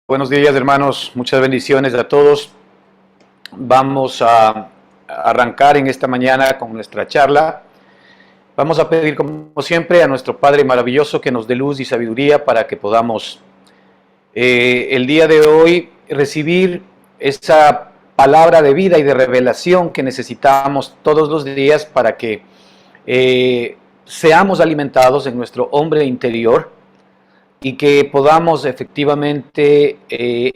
Buenos días, hermanos, muchas bendiciones a todos. Vamos a arrancar en esta mañana con nuestra charla. Vamos a pedir, como siempre, a nuestro Padre maravilloso que nos dé luz y sabiduría para que podamos el día de hoy recibir esa palabra de vida y de revelación que necesitamos todos los días para que seamos alimentados en nuestro hombre interior y que podamos efectivamente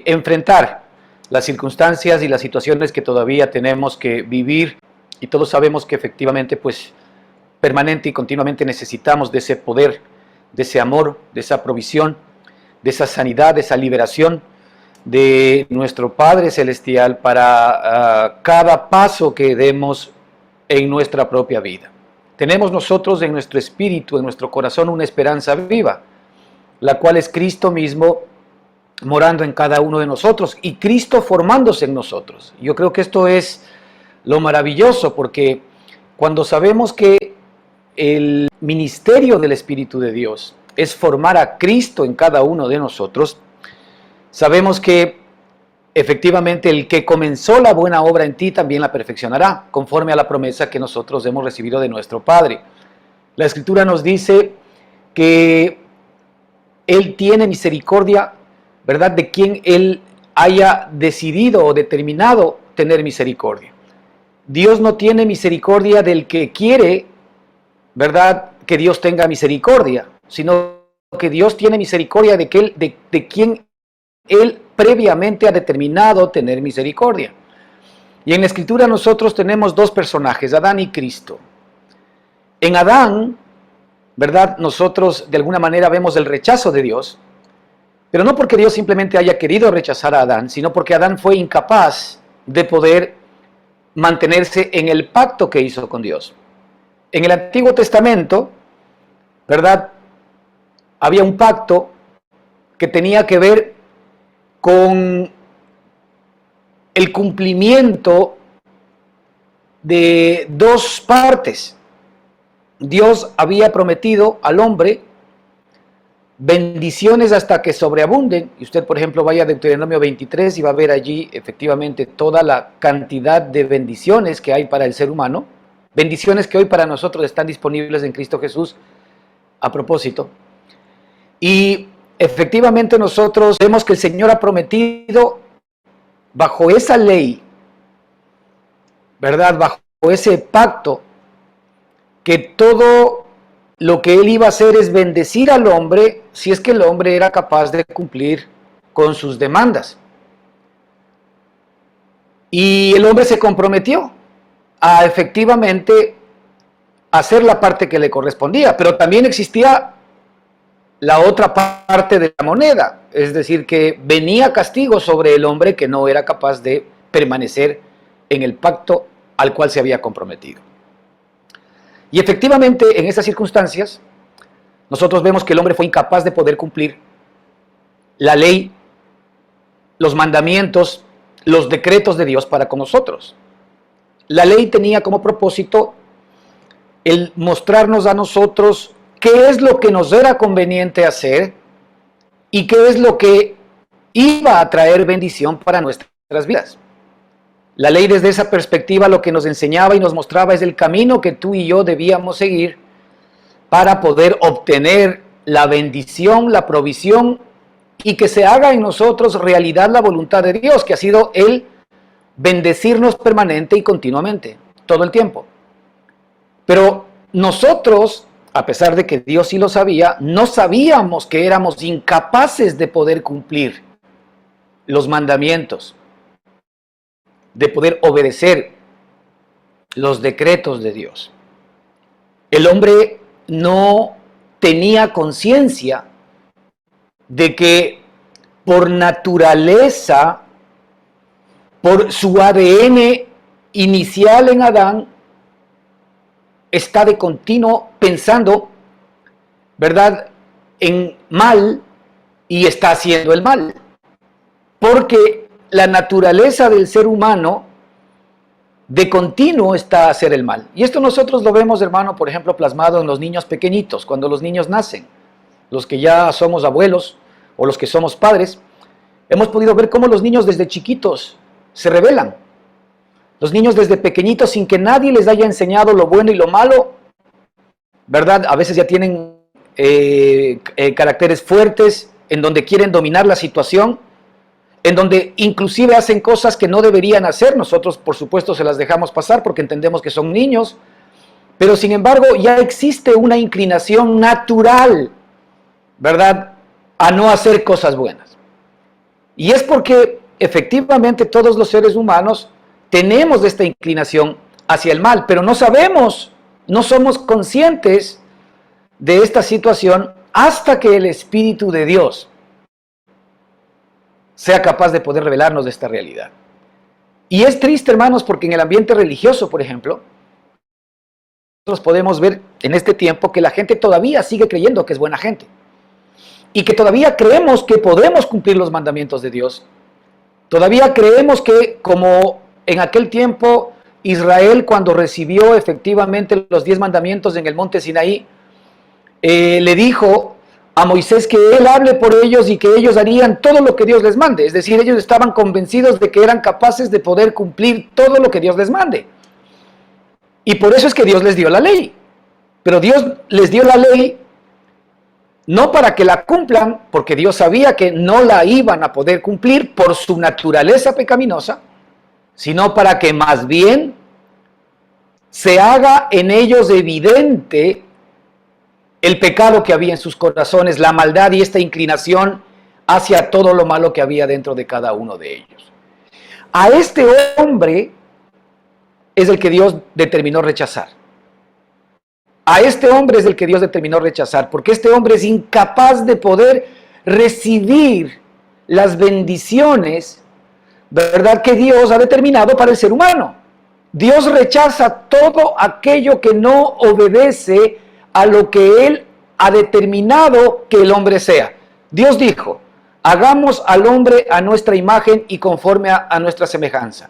enfrentar las circunstancias y las situaciones que todavía tenemos que vivir, y todos sabemos que efectivamente pues permanente y continuamente necesitamos de ese poder, de ese amor, de esa provisión, de esa sanidad, de esa liberación de nuestro Padre Celestial para cada paso que demos en nuestra propia vida. Tenemos nosotros en nuestro espíritu, en nuestro corazón, una esperanza viva, la cual es Cristo mismo morando en cada uno de nosotros y Cristo formándose en nosotros. Yo creo que esto es lo maravilloso, porque cuando sabemos que el ministerio del Espíritu de Dios es formar a Cristo en cada uno de nosotros, sabemos que efectivamente el que comenzó la buena obra en ti también la perfeccionará, conforme a la promesa que nosotros hemos recibido de nuestro Padre. La Escritura nos dice que Él tiene misericordia, ¿verdad?, de quien Él haya decidido o determinado tener misericordia. Dios no tiene misericordia del que quiere, ¿verdad?, que Dios tenga misericordia, sino que Dios tiene misericordia de quien Él previamente ha determinado tener misericordia. Y en la Escritura nosotros tenemos dos personajes, Adán y Cristo. En Adán, ¿verdad?, nosotros de alguna manera vemos el rechazo de Dios, pero no porque Dios simplemente haya querido rechazar a Adán, sino porque Adán fue incapaz de poder mantenerse en el pacto que hizo con Dios. En el Antiguo Testamento, ¿verdad?, había un pacto que tenía que ver con el cumplimiento de dos partes. Dios había prometido al hombre bendiciones hasta que sobreabunden, y usted, por ejemplo, vaya a Deuteronomio 23 y va a ver allí efectivamente toda la cantidad de bendiciones que hay para el ser humano, bendiciones que hoy para nosotros están disponibles en Cristo Jesús a propósito. Y efectivamente nosotros vemos que el Señor ha prometido bajo esa ley, ¿verdad?, bajo ese pacto, que todo lo que Él iba a hacer es bendecir al hombre si es que el hombre era capaz de cumplir con sus demandas. Y el hombre se comprometió a efectivamente hacer la parte que le correspondía, pero también existía la otra parte de la moneda, es decir, que venía castigo sobre el hombre que no era capaz de permanecer en el pacto al cual se había comprometido. Y efectivamente, en esas circunstancias, nosotros vemos que el hombre fue incapaz de poder cumplir la ley, los mandamientos, los decretos de Dios para con nosotros. La ley tenía como propósito el mostrarnos a nosotros qué es lo que nos era conveniente hacer y qué es lo que iba a traer bendición para nuestras vidas. La ley, desde esa perspectiva, lo que nos enseñaba y nos mostraba es el camino que tú y yo debíamos seguir para poder obtener la bendición, la provisión, y que se haga en nosotros realidad la voluntad de Dios, que ha sido el bendecirnos permanente y continuamente, todo el tiempo. Pero nosotros, a pesar de que Dios sí lo sabía, no sabíamos que éramos incapaces de poder cumplir los mandamientos, de poder obedecer los decretos de Dios. El hombre no tenía conciencia de que por naturaleza, por su ADN inicial en Adán, está de continuo pensando, ¿verdad?, en mal, y está haciendo el mal. Porque la naturaleza del ser humano de continuo está a hacer el mal. Y esto nosotros lo vemos, hermano, por ejemplo, plasmado en los niños pequeñitos, cuando los niños nacen. Los que ya somos abuelos o los que somos padres, Hemos podido ver cómo los niños desde chiquitos se rebelan. Los niños desde pequeñitos, sin que nadie les haya enseñado lo bueno y lo malo, ¿verdad? A veces ya tienen caracteres fuertes, en donde quieren dominar la situación, en donde inclusive hacen cosas que no deberían hacer. Nosotros, por supuesto, se las dejamos pasar porque entendemos que son niños, pero sin embargo ya existe una inclinación natural, ¿verdad?, a no hacer cosas buenas. Y es porque efectivamente todos los seres humanos tenemos esta inclinación hacia el mal, pero no sabemos, no somos conscientes de esta situación hasta que el Espíritu de Dios sea capaz de poder revelarnos de esta realidad. Y es triste, hermanos, porque en el ambiente religioso, por ejemplo, nosotros podemos ver en este tiempo que la gente todavía sigue creyendo que es buena gente. Y que todavía creemos que podemos cumplir los mandamientos de Dios. Todavía creemos que, como en aquel tiempo Israel, cuando recibió efectivamente los 10 mandamientos en el monte Sinaí, le dijo a Moisés que él hable por ellos y que ellos harían todo lo que Dios les mande. Es decir, ellos estaban convencidos de que eran capaces de poder cumplir todo lo que Dios les mande. Y por eso es que Dios les dio la ley. Pero Dios les dio la ley no para que la cumplan, porque Dios sabía que no la iban a poder cumplir por su naturaleza pecaminosa, sino para que más bien se haga en ellos evidente el pecado que había en sus corazones, la maldad y esta inclinación hacia todo lo malo que había dentro de cada uno de ellos. A este hombre es el que Dios determinó rechazar. A este hombre es el que Dios determinó rechazar, porque este hombre es incapaz de poder recibir las bendiciones, ¿verdad?, que Dios ha determinado para el ser humano. Dios rechaza todo aquello que no obedece a lo que Él ha determinado que el hombre sea. Dios dijo, hagamos al hombre a nuestra imagen y conforme a nuestra semejanza.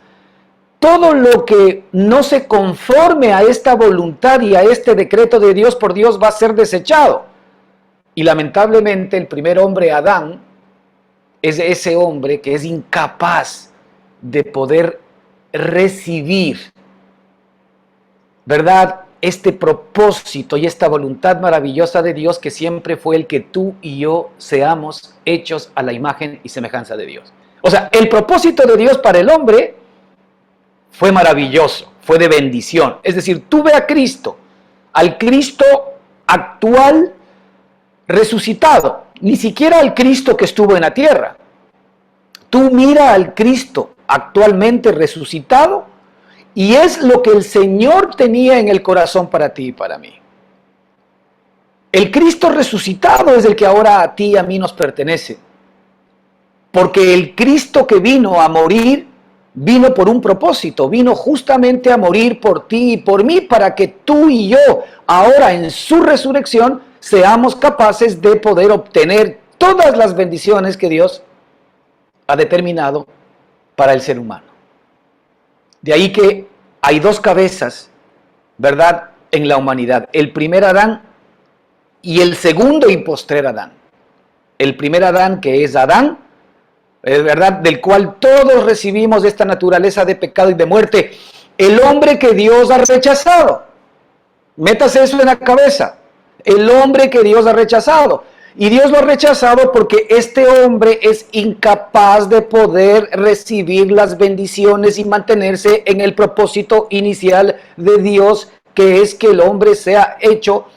Todo lo que no se conforme a esta voluntad y a este decreto de Dios por Dios va a ser desechado. Y lamentablemente el primer hombre, Adán, es ese hombre que es incapaz de poder recibir, ¿verdad?, este propósito y esta voluntad maravillosa de Dios, que siempre fue el que tú y yo seamos hechos a la imagen y semejanza de Dios. O sea, el propósito de Dios para el hombre fue maravilloso, fue de bendición. Es decir, tú ve a Cristo, al Cristo actual resucitado, ni siquiera al Cristo que estuvo en la tierra. Tú mira al Cristo actualmente resucitado y es lo que el Señor tenía en el corazón para ti y para mí. El Cristo resucitado es el que ahora a ti y a mí nos pertenece. Porque el Cristo que vino a morir, vino por un propósito, vino justamente a morir por ti y por mí, para que tú y yo, ahora en su resurrección, seamos capaces de poder obtener todas las bendiciones que Dios ha determinado para el ser humano. De ahí que hay dos cabezas, ¿verdad?, en la humanidad. El primer Adán y el segundo y postrer Adán. El primer Adán, que es Adán, ¿verdad?, del cual todos recibimos esta naturaleza de pecado y de muerte. El hombre que Dios ha rechazado. Métase eso en la cabeza. El hombre que Dios ha rechazado. Y Dios lo ha rechazado porque este hombre es incapaz de poder recibir las bendiciones y mantenerse en el propósito inicial de Dios, que es que el hombre sea hecho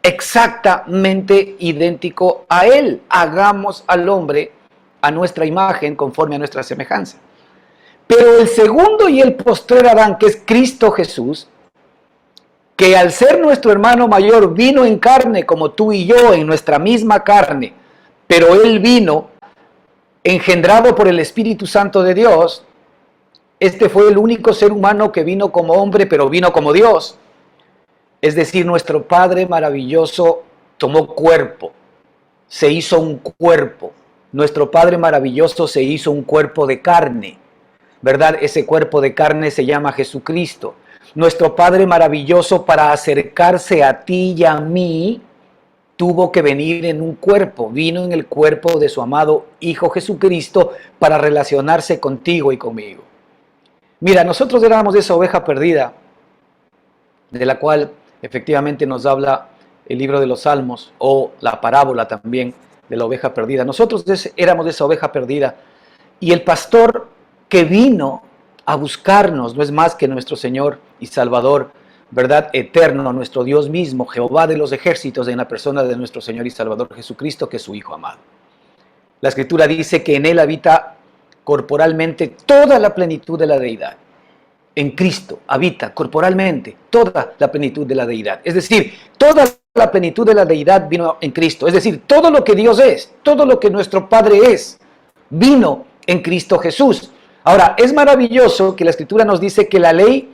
exactamente idéntico a Él. Hagamos al hombre a nuestra imagen, conforme a nuestra semejanza. Pero el segundo y el postrer Adán, que es Cristo Jesús, que al ser nuestro hermano mayor vino en carne como tú y yo, en nuestra misma carne, pero Él vino engendrado por el Espíritu Santo de Dios. Este fue el único ser humano que vino como hombre, pero vino como Dios. Es decir, nuestro Padre maravilloso tomó cuerpo, se hizo un cuerpo. Nuestro Padre maravilloso se hizo un cuerpo de carne, ¿verdad? Ese cuerpo de carne se llama Jesucristo. Nuestro Padre maravilloso, para acercarse a ti y a mí, tuvo que venir en un cuerpo, vino en el cuerpo de su amado Hijo Jesucristo para relacionarse contigo y conmigo. Mira, nosotros éramos esa oveja perdida, de la cual efectivamente nos habla el libro de los Salmos, o la parábola también de la oveja perdida. Nosotros éramos esa oveja perdida, y el pastor que vino a buscarnos no es más que nuestro Señor y Salvador, ¿verdad? Eterno, nuestro Dios mismo, Jehová de los ejércitos, en la persona de nuestro Señor y Salvador Jesucristo, que es su Hijo amado. La Escritura dice que en Él habita corporalmente toda la plenitud de la deidad. En Cristo habita corporalmente toda la plenitud de la deidad. Es decir, toda la plenitud de la deidad vino en Cristo. Es decir, todo lo que Dios es, todo lo que nuestro Padre es, vino en Cristo Jesús. Ahora, es maravilloso que la Escritura nos dice que la ley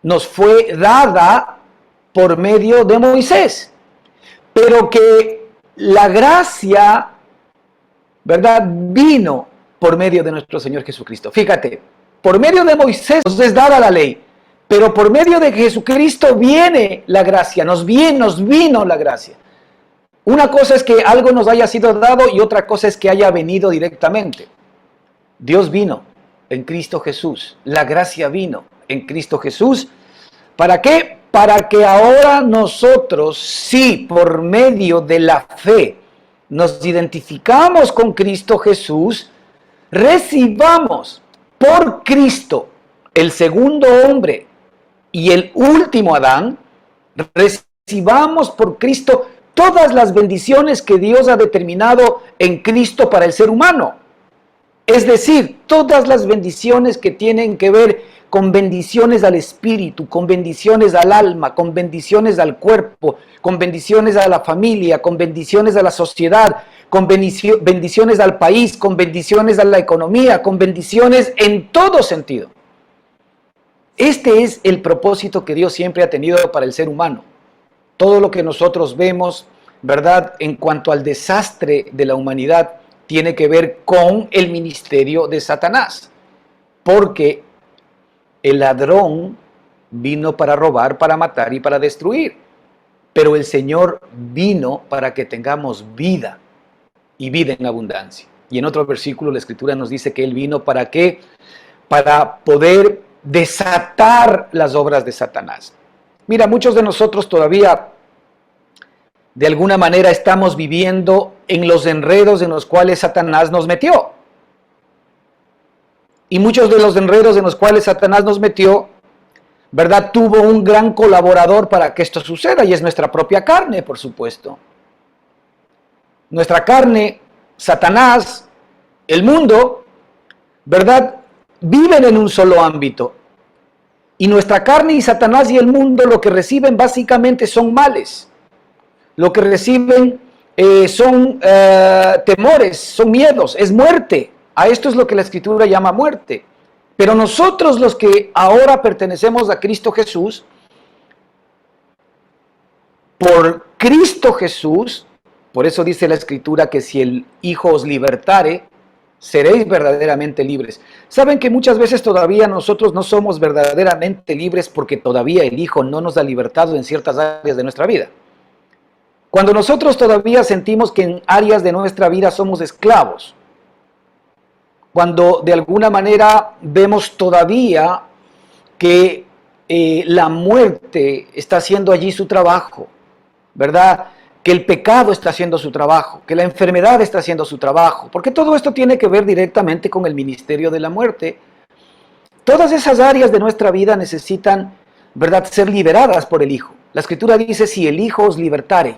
nos fue dada por medio de Moisés, pero que la gracia, ¿verdad?, vino por medio de nuestro Señor Jesucristo. Fíjate, por medio de Moisés nos es dada la ley, pero por medio de Jesucristo viene la gracia, nos vino la gracia. Una cosa es que algo nos haya sido dado y otra cosa es que haya venido directamente. Dios vino en Cristo Jesús, la gracia vino en Cristo Jesús. ¿Para qué? Para que ahora nosotros, sí, por medio de la fe, nos identificamos con Cristo Jesús, recibamos por Cristo, el segundo hombre y el último Adán, recibamos por Cristo todas las bendiciones que Dios ha determinado en Cristo para el ser humano. Es decir, todas las bendiciones que tienen que ver con bendiciones al espíritu, con bendiciones al alma, con bendiciones al cuerpo, con bendiciones a la familia, con bendiciones a la sociedad, con bendiciones al país, con bendiciones a la economía, con bendiciones en todo sentido. Este es el propósito que Dios siempre ha tenido para el ser humano. Todo lo que nosotros vemos, ¿verdad?, en cuanto al desastre de la humanidad, tiene que ver con el ministerio de Satanás. Porque el ladrón vino para robar, para matar y para destruir. Pero el Señor vino para que tengamos vida y vida en abundancia. Y en otro versículo la Escritura nos dice que Él vino ¿para qué? Para poder desatar las obras de Satanás. Mira, muchos de nosotros todavía de alguna manera estamos viviendo en los enredos en los cuales Satanás nos metió. Y muchos de los enredos en los cuales Satanás nos metió, ¿verdad?, tuvo un gran colaborador para que esto suceda, y es nuestra propia carne, por supuesto. Nuestra carne, Satanás, el mundo, ¿verdad?, viven en un solo ámbito. Y nuestra carne y Satanás y el mundo lo que reciben básicamente son males. Lo que reciben son temores, son miedos, es muerte. A esto es lo que la Escritura llama muerte. Pero nosotros, los que ahora pertenecemos a Cristo Jesús, por Cristo Jesús, por eso dice la Escritura que si el Hijo os libertare, seréis verdaderamente libres. Saben que muchas veces todavía nosotros no somos verdaderamente libres porque todavía el Hijo no nos ha libertado en ciertas áreas de nuestra vida. Cuando nosotros todavía sentimos que en áreas de nuestra vida somos esclavos, cuando de alguna manera vemos todavía que la muerte está haciendo allí su trabajo, ¿verdad?, que el pecado está haciendo su trabajo, que la enfermedad está haciendo su trabajo, porque todo esto tiene que ver directamente con el ministerio de la muerte. Todas esas áreas de nuestra vida necesitan, ¿verdad?, ser liberadas por el Hijo. La Escritura dice, si el Hijo os libertare,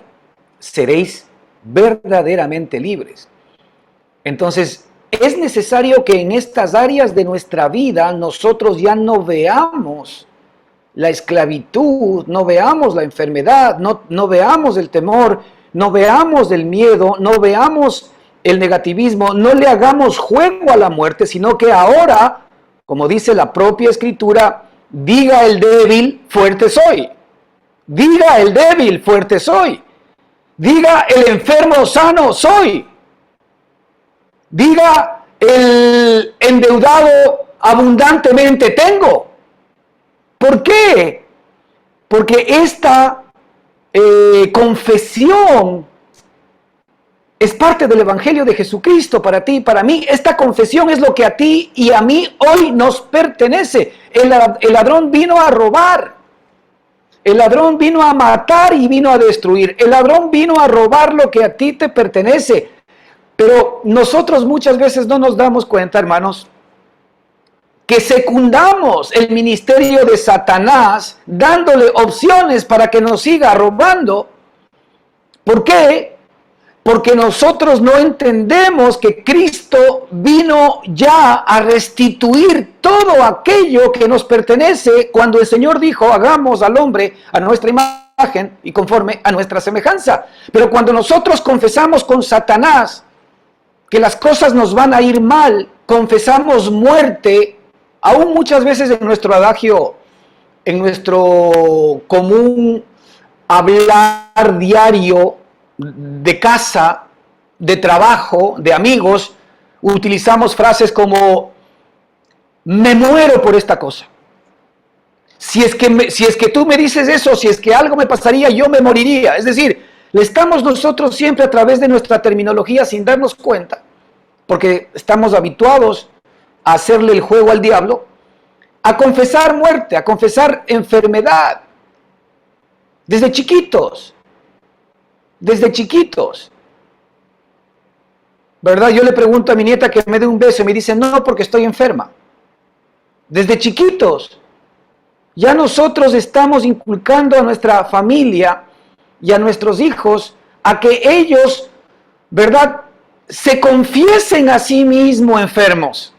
seréis verdaderamente libres. Entonces, es necesario que en estas áreas de nuestra vida nosotros ya no veamos la esclavitud, no veamos la enfermedad, no veamos el temor, no veamos el miedo, no veamos el negativismo, no le hagamos juego a la muerte, sino que ahora, como dice la propia Escritura, diga el débil, fuerte soy. Diga el débil, fuerte soy. Diga el enfermo, sano soy. Diga el endeudado, abundantemente tengo. ¿Por qué? Porque esta confesión Es parte del Evangelio de Jesucristo para ti y para mí. Esta confesión es lo que a ti y a mí hoy nos pertenece. El ladrón vino a robar. El ladrón vino a matar y vino a destruir. El ladrón vino a robar lo que a ti te pertenece. Pero nosotros muchas veces no nos damos cuenta, hermanos, que secundamos el ministerio de Satanás dándole opciones para que nos siga robando. ¿Por qué? Porque nosotros no entendemos que Cristo vino ya a restituir todo aquello que nos pertenece cuando el Señor dijo, hagamos al hombre a nuestra imagen y conforme a nuestra semejanza. Pero cuando nosotros confesamos con Satanás que las cosas nos van a ir mal, confesamos muerte, aún muchas veces en nuestro adagio, en nuestro común hablar diario, de casa, de trabajo, de amigos, utilizamos frases como me muero por esta cosa. Si es que tú me dices eso, si es que algo me pasaría, yo me moriría. Es decir, le estamos nosotros siempre a través de nuestra terminología sin darnos cuenta, porque estamos habituados a hacerle el juego al diablo, a confesar muerte, a confesar enfermedad, desde chiquitos. Desde chiquitos, ¿verdad? Yo le pregunto a mi nieta que me dé un beso y me dice, no, porque estoy enferma. Desde chiquitos, ya nosotros estamos inculcando a nuestra familia y a nuestros hijos a que ellos, ¿verdad?, se confiesen a sí mismos enfermos,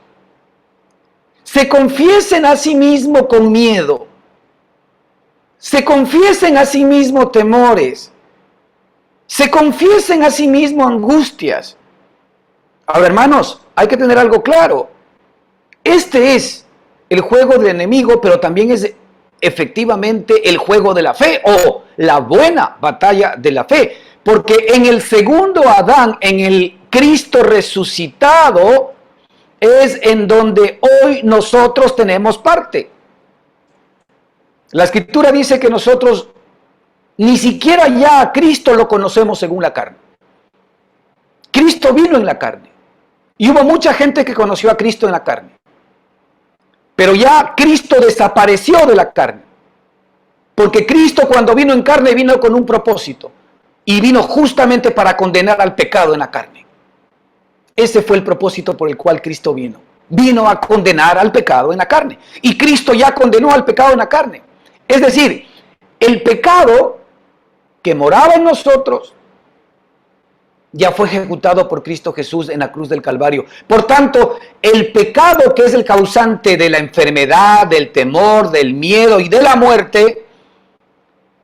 se confiesen a sí mismos con miedo, se confiesen a sí mismos temores, se confiesen a sí mismos angustias. Ahora, hermanos, hay que tener algo claro. Este es el juego del enemigo, pero también es efectivamente el juego de la fe o la buena batalla de la fe. Porque en el segundo Adán, en el Cristo resucitado, es en donde hoy nosotros tenemos parte. La Escritura dice que nosotros ni siquiera ya a Cristo lo conocemos según la carne. Cristo vino en la carne. Y hubo mucha gente que conoció a Cristo en la carne. Pero ya Cristo desapareció de la carne. Porque Cristo cuando vino en carne vino con un propósito. Y vino justamente para condenar al pecado en la carne. Ese fue el propósito por el cual Cristo vino. Vino a condenar al pecado en la carne. Y Cristo ya condenó al pecado en la carne. Es decir, el pecado que moraba en nosotros, ya fue ejecutado por Cristo Jesús en la cruz del Calvario. Por tanto, el pecado que es el causante de la enfermedad, del temor, del miedo y de la muerte,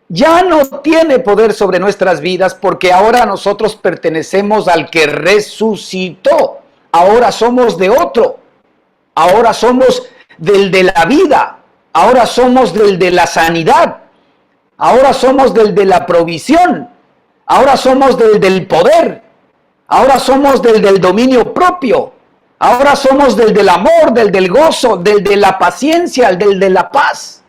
ya no tiene poder sobre nuestras vidas porque ahora nosotros pertenecemos al que resucitó. Ahora somos de otro. Ahora somos del de la vida. Ahora somos del de la sanidad. Ahora somos del de la provisión. Ahora somos del poder. Ahora somos del dominio propio. Ahora somos del amor, del gozo, del de la paciencia, del de la paz.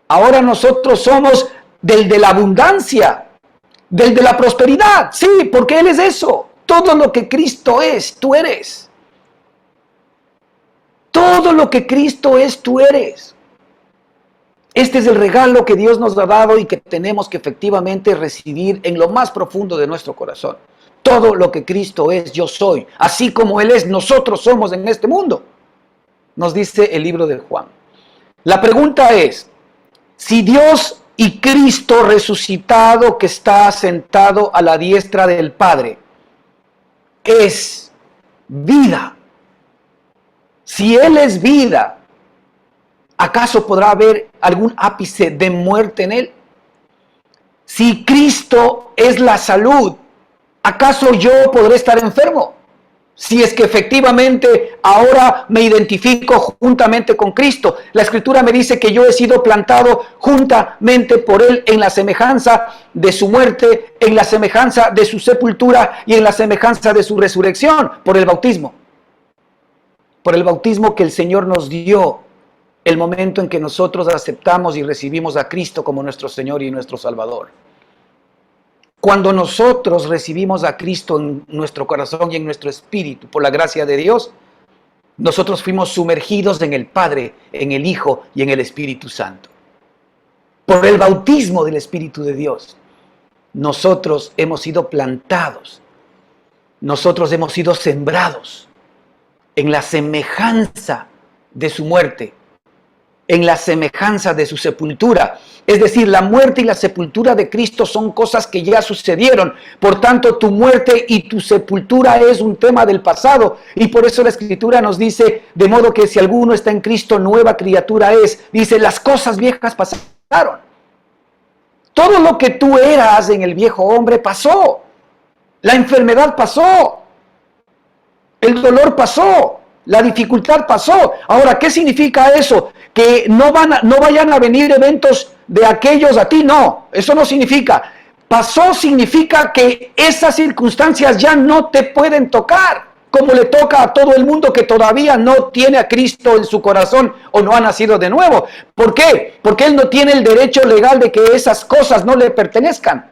Ahora nosotros somos del de la abundancia, del de la prosperidad. Sí, porque Él es eso. Todo lo que Cristo es, tú eres. Todo lo que Cristo es, tú eres. Este es el regalo que Dios nos ha dado y que tenemos que efectivamente recibir en lo más profundo de nuestro corazón. Todo lo que Cristo es, yo soy. Así como Él es, nosotros somos en este mundo. Nos dice el libro de Juan. La pregunta es, si Dios y Cristo resucitado que está sentado a la diestra del Padre es vida, si Él es vida, ¿acaso podrá haber algún ápice de muerte en Él? Si Cristo es la salud, ¿acaso yo podré estar enfermo? Si es que efectivamente ahora me identifico juntamente con Cristo. La Escritura me dice que yo he sido plantado juntamente por Él en la semejanza de su muerte, en la semejanza de su sepultura y en la semejanza de su resurrección, por el bautismo. Por el bautismo que el Señor nos dio el momento en que nosotros aceptamos y recibimos a Cristo como nuestro Señor y nuestro Salvador. Cuando nosotros recibimos a Cristo en nuestro corazón y en nuestro espíritu, por la gracia de Dios, nosotros fuimos sumergidos en el Padre, en el Hijo y en el Espíritu Santo. Por el bautismo del Espíritu de Dios, nosotros hemos sido plantados, nosotros hemos sido sembrados en la semejanza de su muerte, en la semejanza de su sepultura. Es decir, la muerte y la sepultura de Cristo son cosas que ya sucedieron. Por tanto, tu muerte y tu sepultura es un tema del pasado. Y por eso la Escritura nos dice, de modo que si alguno está en Cristo, nueva criatura es. Dice, las cosas viejas pasaron. Todo lo que tú eras en el viejo hombre pasó. La enfermedad pasó. El dolor pasó. La dificultad pasó. Ahora, ¿qué significa eso? Que no vayan a venir eventos de aquellos a ti. No, eso no significa. Pasó significa que esas circunstancias ya no te pueden tocar, como le toca a todo el mundo que todavía no tiene a Cristo en su corazón o no ha nacido de nuevo. ¿Por qué? Porque él no tiene el derecho legal de que esas cosas no le pertenezcan.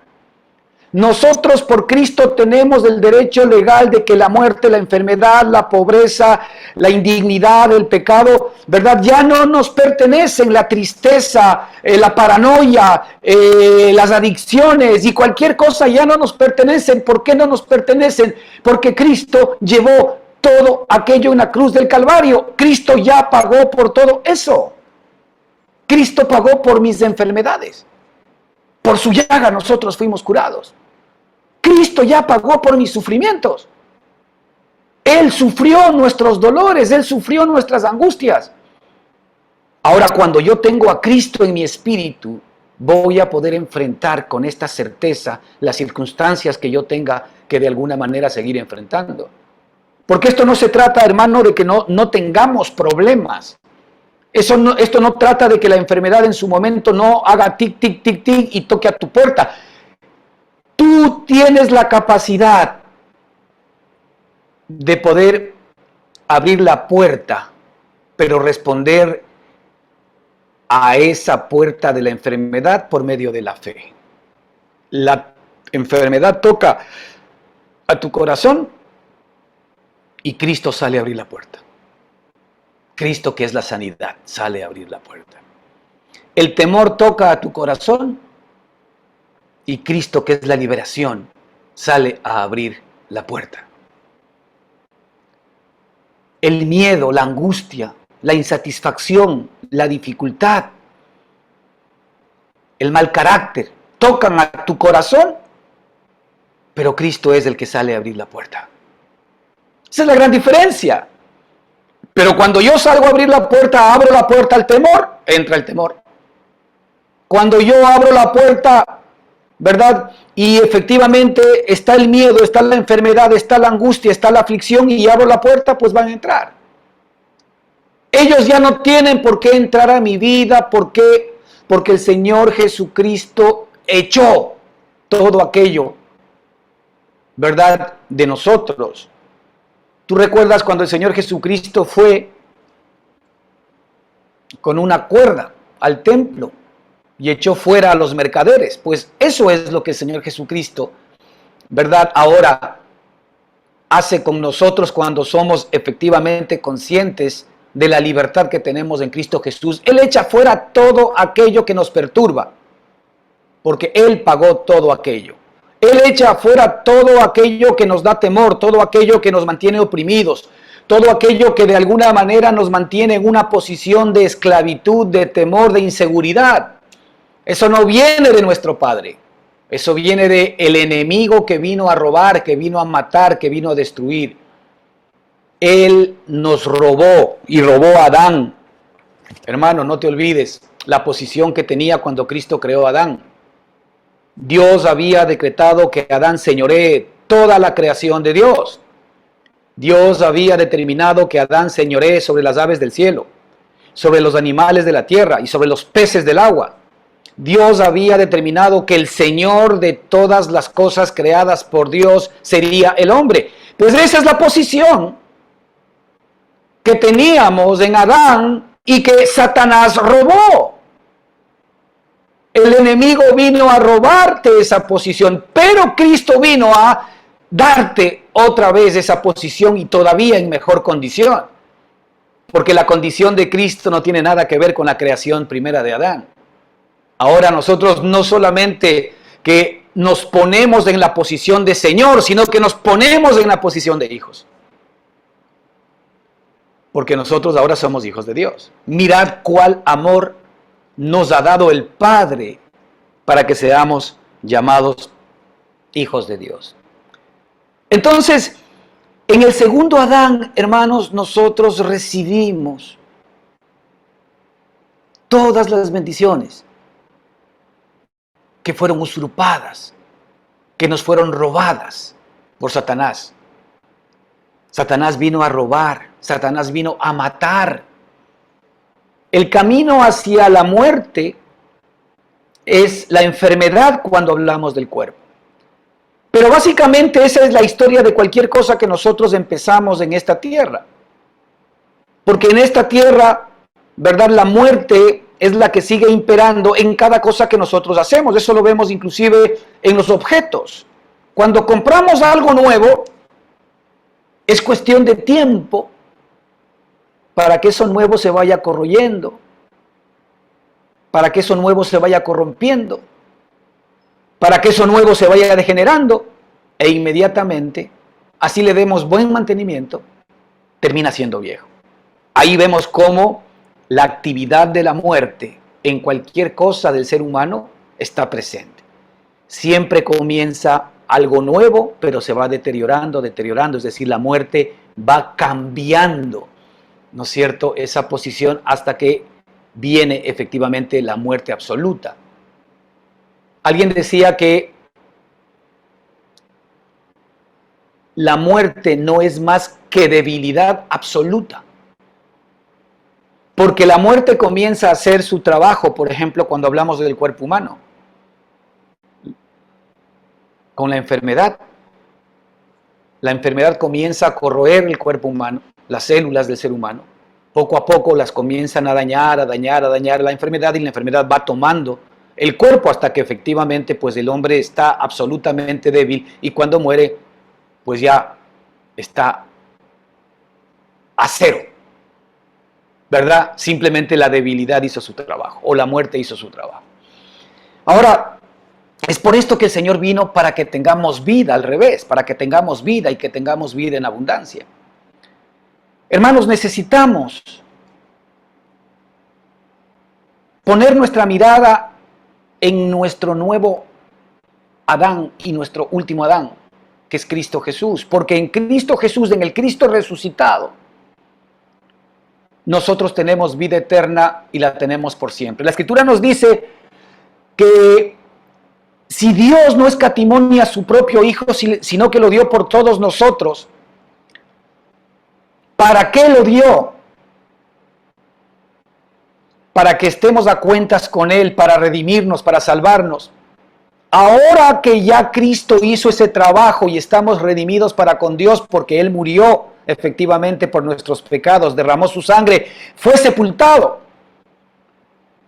Nosotros por Cristo tenemos el derecho legal de que la muerte, la enfermedad, la pobreza, la indignidad, el pecado, ¿verdad? Ya no nos pertenecen. La tristeza, la paranoia, las adicciones y cualquier cosa ya no nos pertenecen. ¿Por qué no nos pertenecen? Porque Cristo llevó todo aquello en la cruz del Calvario. Cristo ya pagó por todo eso. Cristo pagó por mis enfermedades. Por su llaga nosotros fuimos curados. Cristo ya pagó por mis sufrimientos. Él sufrió nuestros dolores, Él sufrió nuestras angustias. Ahora, cuando yo tengo a Cristo en mi espíritu, voy a poder enfrentar con esta certeza las circunstancias que yo tenga que de alguna manera seguir enfrentando. Porque esto no se trata, hermano, de que no tengamos problemas. Esto no trata de que la enfermedad en su momento no haga tic, tic, tic, tic y toque a tu puerta. Tú tienes la capacidad de poder abrir la puerta, pero responder a esa puerta de la enfermedad por medio de la fe. La enfermedad toca a tu corazón y Cristo sale a abrir la puerta. Cristo, que es la sanidad, sale a abrir la puerta. El temor toca a tu corazón y Cristo, que es la liberación, sale a abrir la puerta. El miedo, la angustia, la insatisfacción, la dificultad, el mal carácter, tocan a tu corazón, pero Cristo es el que sale a abrir la puerta. Esa es la gran diferencia. Pero cuando yo salgo a abrir la puerta, abro la puerta al temor, entra el temor. Cuando yo abro la puerta, ¿verdad? Y efectivamente está el miedo, está la enfermedad, está la angustia, está la aflicción y abro la puerta, pues van a entrar. Ellos ya no tienen por qué entrar a mi vida. ¿Por qué? Porque el Señor Jesucristo echó todo aquello, ¿verdad?, de nosotros. ¿Tú recuerdas cuando el Señor Jesucristo fue con una cuerda al templo y echó fuera a los mercaderes? Pues eso es lo que el Señor Jesucristo, ¿verdad?, ahora hace con nosotros cuando somos efectivamente conscientes de la libertad que tenemos en Cristo Jesús. Él echa fuera todo aquello que nos perturba, porque Él pagó todo aquello. Él echa afuera todo aquello que nos da temor, todo aquello que nos mantiene oprimidos, todo aquello que de alguna manera nos mantiene en una posición de esclavitud, de temor, de inseguridad. Eso no viene de nuestro Padre. Eso viene del enemigo que vino a robar, que vino a matar, que vino a destruir. Él nos robó y robó a Adán. Hermano, no te olvides la posición que tenía cuando Cristo creó a Adán. Dios había decretado que Adán señoree toda la creación de Dios. Dios había determinado que Adán señoree sobre las aves del cielo, sobre los animales de la tierra y sobre los peces del agua. Dios había determinado que el Señor de todas las cosas creadas por Dios sería el hombre. Pues esa es la posición que teníamos en Adán y que Satanás robó. El enemigo vino a robarte esa posición, pero Cristo vino a darte otra vez esa posición y todavía en mejor condición. Porque la condición de Cristo no tiene nada que ver con la creación primera de Adán. Ahora nosotros no solamente que nos ponemos en la posición de Señor, sino que nos ponemos en la posición de hijos. Porque nosotros ahora somos hijos de Dios. Mirad cuál amor nos ha dado el Padre para que seamos llamados hijos de Dios. Entonces, en el segundo Adán, hermanos, nosotros recibimos todas las bendiciones que fueron usurpadas, que nos fueron robadas por Satanás. Satanás vino a robar, Satanás vino a matar. El camino hacia la muerte es la enfermedad cuando hablamos del cuerpo. Pero básicamente esa es la historia de cualquier cosa que nosotros empezamos en esta tierra. Porque en esta tierra, ¿verdad? La muerte es la que sigue imperando en cada cosa que nosotros hacemos. Eso lo vemos inclusive en los objetos. Cuando compramos algo nuevo, es cuestión de tiempo para que eso nuevo se vaya corroyendo, para que eso nuevo se vaya corrompiendo, para que eso nuevo se vaya degenerando, e inmediatamente, así le demos buen mantenimiento, termina siendo viejo. Ahí vemos cómo la actividad de la muerte en cualquier cosa del ser humano está presente. Siempre comienza algo nuevo, pero se va deteriorando, es decir, la muerte va cambiando, ¿no es cierto?, esa posición hasta que viene efectivamente la muerte absoluta. Alguien decía que la muerte no es más que debilidad absoluta. Porque la muerte comienza a hacer su trabajo, por ejemplo, cuando hablamos del cuerpo humano, con la enfermedad. La enfermedad comienza a corroer el cuerpo humano, las células del ser humano. Poco a poco las comienzan a dañar la enfermedad, y la enfermedad va tomando el cuerpo hasta que efectivamente pues el hombre está absolutamente débil, y cuando muere pues ya está a cero, ¿verdad? Simplemente la debilidad hizo su trabajo, o la muerte hizo su trabajo. Ahora, es por esto que el Señor vino, para que tengamos vida, al revés, para que tengamos vida y que tengamos vida en abundancia. Hermanos, necesitamos poner nuestra mirada en nuestro nuevo Adán y nuestro último Adán, que es Cristo Jesús, porque en Cristo Jesús, en el Cristo resucitado, nosotros tenemos vida eterna y la tenemos por siempre. La Escritura nos dice que si Dios no escatimó ni a su propio Hijo, sino que lo dio por todos nosotros, ¿para qué lo dio? Para que estemos a cuentas con Él, para redimirnos, para salvarnos. Ahora que ya Cristo hizo ese trabajo y estamos redimidos para con Dios, porque Él murió efectivamente por nuestros pecados, derramó su sangre, fue sepultado.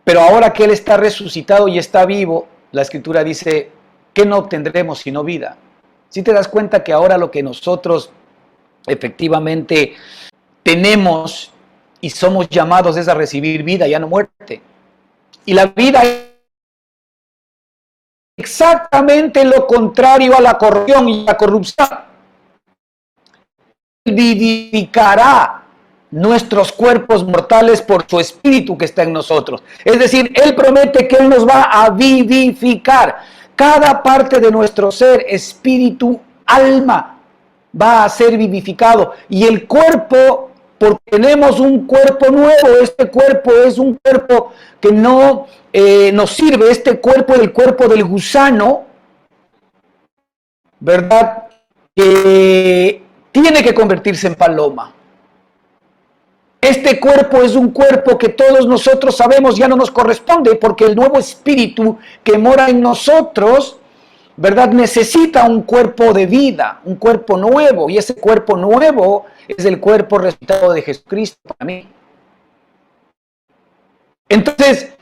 Pero ahora que Él está resucitado y está vivo, la Escritura dice, ¿qué no obtendremos sino vida? Si te das cuenta que ahora lo que nosotros efectivamente tenemos y somos llamados es a recibir vida, ya no muerte. Y la vida es exactamente lo contrario a la corrupción y la corrupción. Él vivificará nuestros cuerpos mortales por su espíritu que está en nosotros. Es decir, Él promete que Él nos va a vivificar. Cada parte de nuestro ser, espíritu, alma, va a ser vivificado. Y el cuerpo, porque tenemos un cuerpo nuevo, este cuerpo es un cuerpo que no nos sirve, este cuerpo es el cuerpo del gusano, ¿verdad? Que tiene que convertirse en paloma. Este cuerpo es un cuerpo que todos nosotros sabemos ya no nos corresponde, porque el nuevo espíritu que mora en nosotros, ¿verdad?, necesita un cuerpo de vida, un cuerpo nuevo, y ese cuerpo nuevo es el cuerpo resucitado de Jesucristo para mí. Entonces,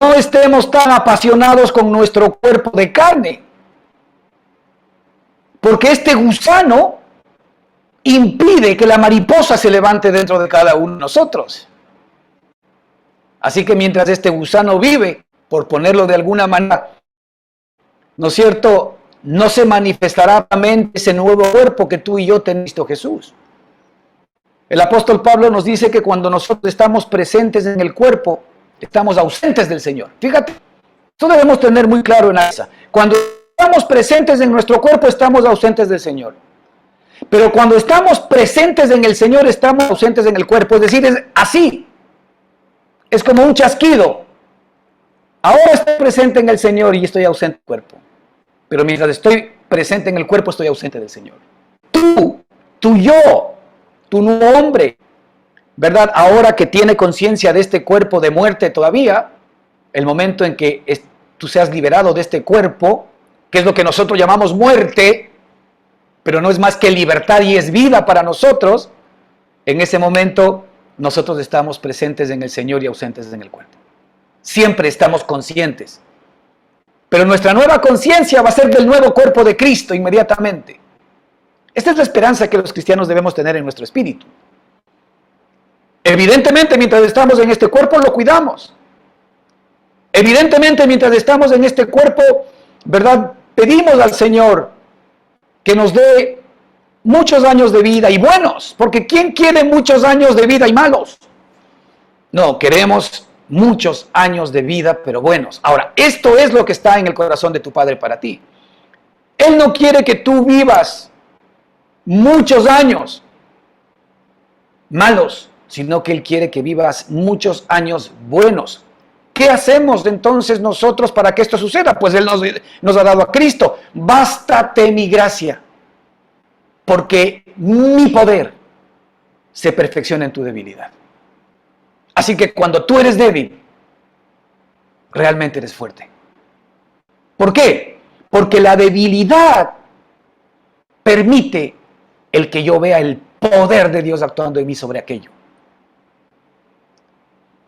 no estemos tan apasionados con nuestro cuerpo de carne, porque este gusano impide que la mariposa se levante dentro de cada uno de nosotros. Así que mientras este gusano vive, por ponerlo de alguna manera, ¿no es cierto?, no se manifestará realmente ese nuevo cuerpo que tú y yo tenemos en Cristo Jesús. El apóstol Pablo nos dice que cuando nosotros estamos presentes en el cuerpo, estamos ausentes del Señor. Fíjate, esto debemos tener muy claro en la cabeza. Cuando estamos presentes en nuestro cuerpo, estamos ausentes del Señor. Pero cuando estamos presentes en el Señor, estamos ausentes en el cuerpo. Es decir, es así. Es como un chasquido. Ahora estoy presente en el Señor y estoy ausente del cuerpo. Pero mientras estoy presente en el cuerpo, estoy ausente del Señor. Tu yo, tu nuevo hombre, ¿verdad? Ahora que tiene conciencia de este cuerpo de muerte todavía, el momento en que tú seas liberado de este cuerpo, que es lo que nosotros llamamos muerte, pero no es más que libertad y es vida para nosotros, en ese momento nosotros estamos presentes en el Señor y ausentes en el cuerpo. Siempre estamos conscientes. Pero nuestra nueva conciencia va a ser del nuevo cuerpo de Cristo inmediatamente. Esta es la esperanza que los cristianos debemos tener en nuestro espíritu. Evidentemente, mientras estamos en este cuerpo, lo cuidamos. Evidentemente, mientras estamos en este cuerpo, ¿verdad?, pedimos al Señor que nos dé muchos años de vida y buenos, porque ¿quién quiere muchos años de vida y malos? No, queremos muchos años de vida, pero buenos. Ahora, esto es lo que está en el corazón de tu Padre para ti. Él no quiere que tú vivas muchos años malos, sino que Él quiere que vivas muchos años buenos. ¿Qué hacemos entonces nosotros para que esto suceda? Pues Él nos ha dado a Cristo. Bástate mi gracia, porque mi poder se perfecciona en tu debilidad. Así que cuando tú eres débil, realmente eres fuerte. ¿Por qué? Porque la debilidad permite el que yo vea el poder de Dios actuando en mí sobre aquello.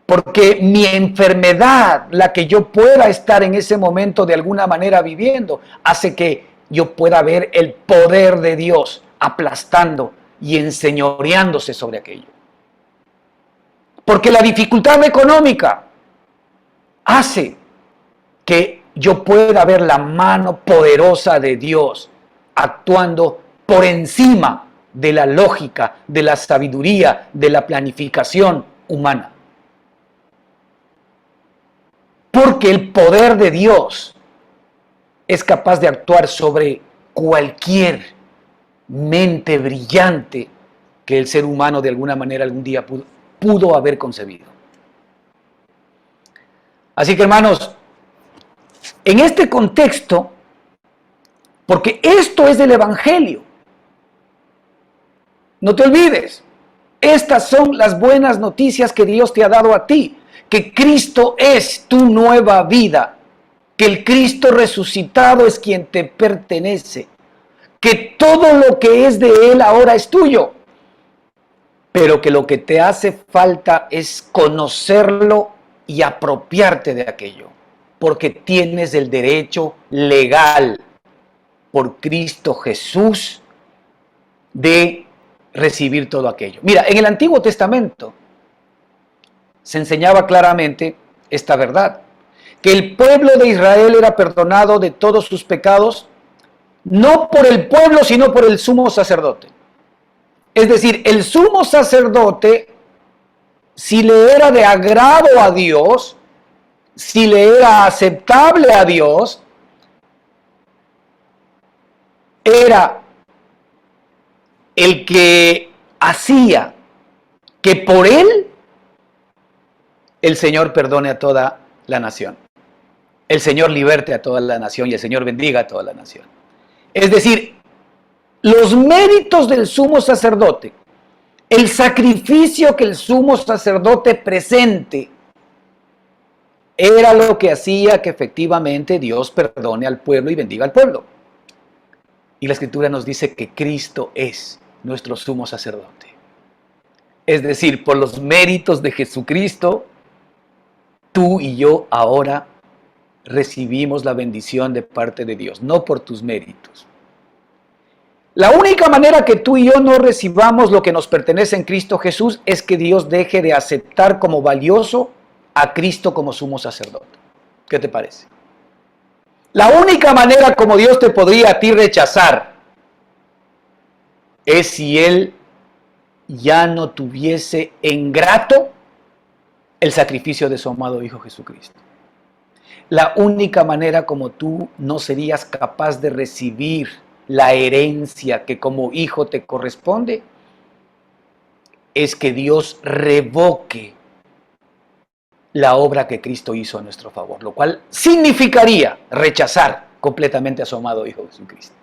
Porque mi enfermedad, la que yo pueda estar en ese momento de alguna manera viviendo, hace que yo pueda ver el poder de Dios aplastando y enseñoreándose sobre aquello. Porque la dificultad económica hace que yo pueda ver la mano poderosa de Dios actuando por encima de la lógica, de la sabiduría, de la planificación humana. Porque el poder de Dios es capaz de actuar sobre cualquier mente brillante que el ser humano de alguna manera algún día pudo haber concebido. Así que, hermanos, en este contexto, porque esto es del Evangelio, no te olvides, estas son las buenas noticias que Dios te ha dado a ti, que Cristo es tu nueva vida, que el Cristo resucitado es quien te pertenece, que todo lo que es de Él ahora es tuyo, pero que lo que te hace falta es conocerlo y apropiarte de aquello, porque tienes el derecho legal por Cristo Jesús de recibir todo aquello. Mira, en el Antiguo Testamento se enseñaba claramente esta verdad, que el pueblo de Israel era perdonado de todos sus pecados, no por el pueblo, sino por el sumo sacerdote. Es decir, el sumo sacerdote, si le era de agrado a Dios, si le era aceptable a Dios, era el que hacía que por él el Señor perdone a toda la nación. El Señor liberte a toda la nación y el Señor bendiga a toda la nación. Es decir, los méritos del sumo sacerdote, el sacrificio que el sumo sacerdote presente, era lo que hacía que efectivamente Dios perdone al pueblo y bendiga al pueblo. Y la Escritura nos dice que Cristo es nuestro sumo sacerdote. Es decir, por los méritos de Jesucristo, tú y yo ahora recibimos la bendición de parte de Dios, no por tus méritos. La única manera que tú y yo no recibamos lo que nos pertenece en Cristo Jesús es que Dios deje de aceptar como valioso a Cristo como sumo sacerdote. ¿Qué te parece? La única manera como Dios te podría a ti rechazar es si Él ya no tuviese en grato el sacrificio de su amado Hijo Jesucristo. La única manera como tú no serías capaz de recibir la herencia que como hijo te corresponde es que Dios revoque la obra que Cristo hizo a nuestro favor, lo cual significaría rechazar completamente a su amado Hijo Jesucristo,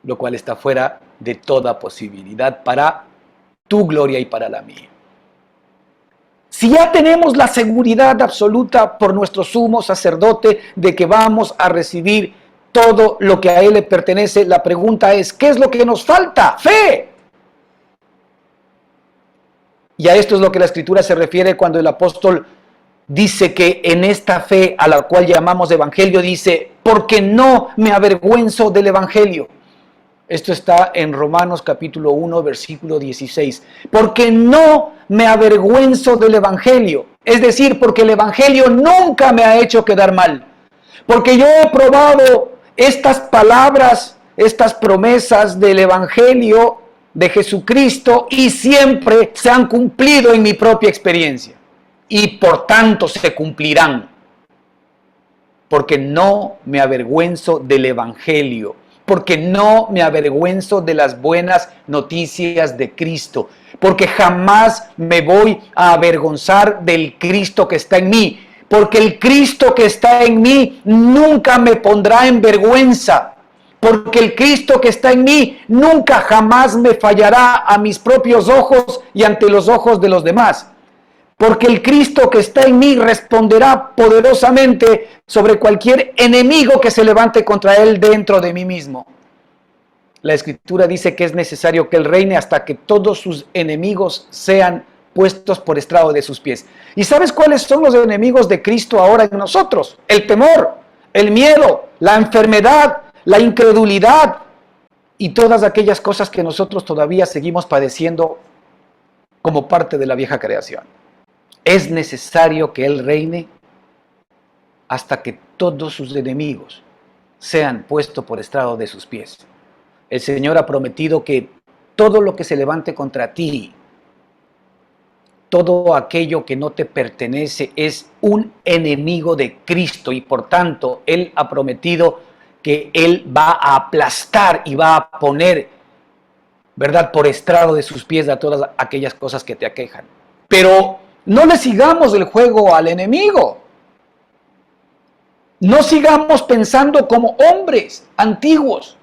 lo cual está fuera de toda posibilidad para tu gloria y para la mía. Si ya tenemos la seguridad absoluta por nuestro sumo sacerdote de que vamos a recibir todo lo que a Él le pertenece, la pregunta es, ¿qué es lo que nos falta? ¡Fe! Y a esto es lo que la Escritura se refiere cuando el apóstol dice que en esta fe a la cual llamamos evangelio, dice, porque no me avergüenzo del evangelio. Esto está en Romanos capítulo 1, versículo 16. Porque no me avergüenzo del evangelio. Es decir, porque el evangelio nunca me ha hecho quedar mal. Porque yo he probado estas palabras, estas promesas del evangelio de Jesucristo y siempre se han cumplido en mi propia experiencia. Y por tanto se cumplirán. Porque no me avergüenzo del evangelio. Porque no me avergüenzo de las buenas noticias de Cristo. Porque jamás me voy a avergonzar del Cristo que está en mí. Porque el Cristo que está en mí nunca me pondrá en vergüenza. Porque el Cristo que está en mí nunca jamás me fallará a mis propios ojos y ante los ojos de los demás. Porque el Cristo que está en mí responderá poderosamente sobre cualquier enemigo que se levante contra él dentro de mí mismo. La Escritura dice que es necesario que Él reine hasta que todos sus enemigos sean puestos por estrado de sus pies. ¿Y sabes cuáles son los enemigos de Cristo ahora en nosotros? El temor, el miedo, la enfermedad, la incredulidad y todas aquellas cosas que nosotros todavía seguimos padeciendo como parte de la vieja creación. Es necesario que Él reine hasta que todos sus enemigos sean puestos por estrado de sus pies. El Señor ha prometido que todo lo que se levante contra ti, todo aquello que no te pertenece es un enemigo de Cristo y por tanto Él ha prometido que Él va a aplastar y va a poner, ¿verdad?, por estrado de sus pies a todas aquellas cosas que te aquejan. Pero no le sigamos el juego al enemigo. No sigamos pensando como hombres antiguos,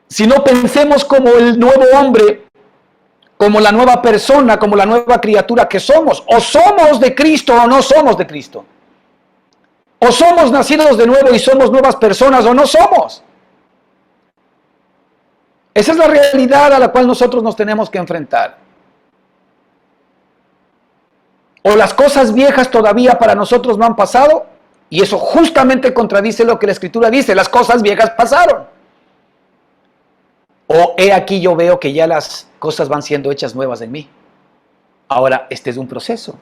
sino pensemos como el nuevo hombre, como la nueva persona, como la nueva criatura que somos. O somos de Cristo o no somos de Cristo. O somos nacidos de nuevo y somos nuevas personas o no somos. Esa es la realidad a la cual nosotros nos tenemos que enfrentar. O las cosas viejas todavía para nosotros no han pasado, y eso justamente contradice lo que la Escritura dice, las cosas viejas pasaron. O he aquí yo veo que ya las cosas van siendo hechas nuevas en mí. Ahora, este es un proceso.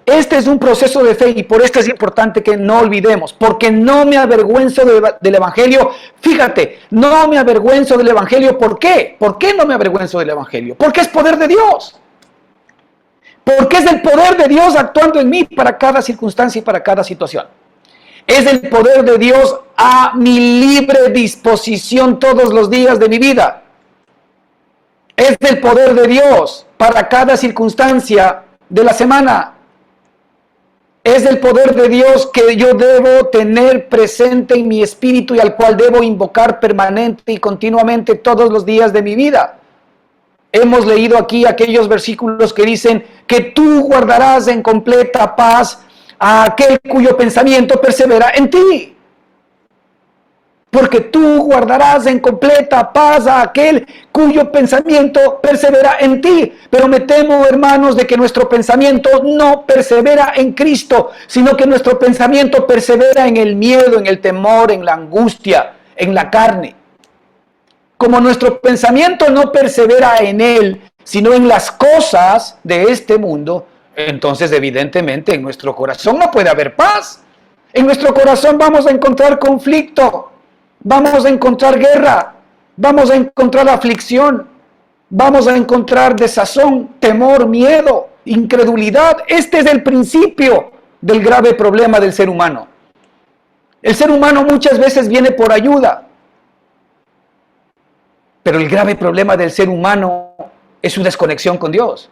Este es un proceso de fe y por esto es importante que no olvidemos, porque no me avergüenzo del Evangelio. Fíjate, no me avergüenzo del Evangelio. ¿Por qué? ¿Por qué no me avergüenzo del Evangelio? Porque es poder de Dios. Porque es el poder de Dios actuando en mí para cada circunstancia y para cada situación. Es el poder de Dios a mi libre disposición todos los días de mi vida. Es el poder de Dios para cada circunstancia de la semana. Es el poder de Dios que yo debo tener presente en mi espíritu y al cual debo invocar permanente y continuamente todos los días de mi vida. Hemos leído aquí aquellos versículos que dicen que tú guardarás en completa paz a aquel cuyo pensamiento persevera en ti. Porque tú guardarás en completa paz a aquel cuyo pensamiento persevera en ti. Pero me temo, hermanos, de que nuestro pensamiento no persevera en Cristo, sino que nuestro pensamiento persevera en el miedo, en el temor, en la angustia, en la carne. Como nuestro pensamiento no persevera en Él, sino en las cosas de este mundo, entonces evidentemente en nuestro corazón no puede haber paz. En nuestro corazón vamos a encontrar conflicto. Vamos a encontrar guerra, vamos a encontrar aflicción, vamos a encontrar desazón, temor, miedo, incredulidad. Este es el principio del grave problema del ser humano. El ser humano muchas veces viene por ayuda, pero el grave problema del ser humano es su desconexión con Dios.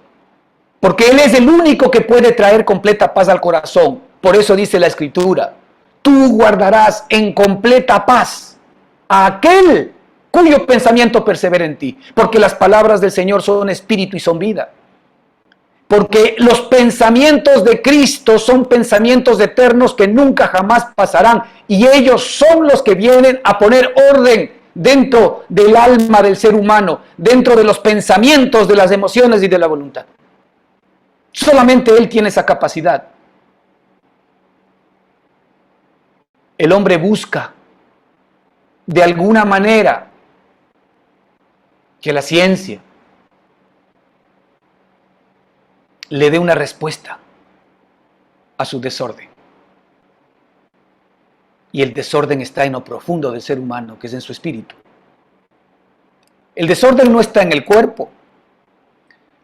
Porque Él es el único que puede traer completa paz al corazón. Por eso dice la Escritura, tú guardarás en completa paz a aquel cuyo pensamiento persevera en ti, porque las palabras del Señor son espíritu y son vida. Porque los pensamientos de Cristo son pensamientos eternos que nunca jamás pasarán, y ellos son los que vienen a poner orden dentro del alma del ser humano, dentro de los pensamientos, de las emociones y de la voluntad. Solamente Él tiene esa capacidad. El hombre busca de alguna manera que la ciencia le dé una respuesta a su desorden. Y el desorden está en lo profundo del ser humano, que es en su espíritu. El desorden no está en el cuerpo.